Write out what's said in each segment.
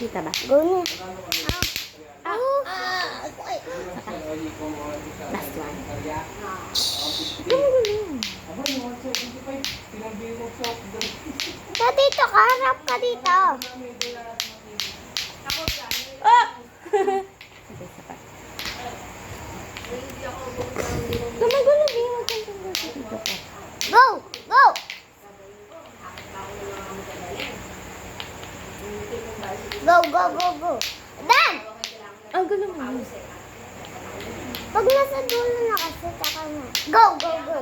Kita ba? Go na. Last one. Dito ka, harap ka dito. Ah! Okay, sapat. Gumagulo, Bing. Huwag kang tungkol sa dito ko. Go! Go! Go, go, go, go. Dan! Ang gulo mo. Pag nasa dulo na kasi, taka na. Go, go, go.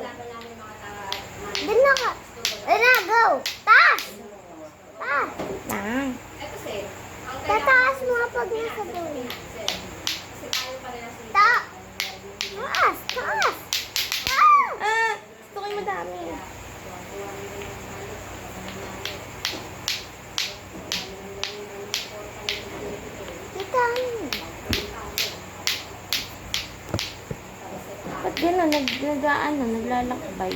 Din na ka. Din na, go. Taas! Taas! Lang. Tataas mo nga pag nasa dulo. Taas! Taas! Taas! Taas! Ah! Gusto ko yung madami. Kita. Ba't gano'n? Naglalakbay.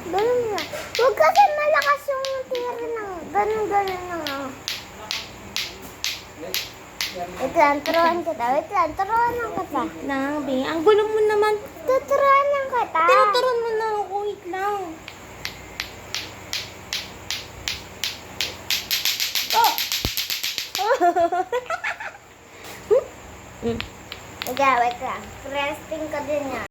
Ganun nga. Huwag kasi malakas yung tira ng ganun-ganun na nga. Wait lang, turuan kita. Wait lang, turuan lang kita. Lang, Bing. Ang gulo mo naman. Tuturuan lang kita. Tinuturon mo na ako. Wait lang. Oh! Wait lang. Resting ka din yan.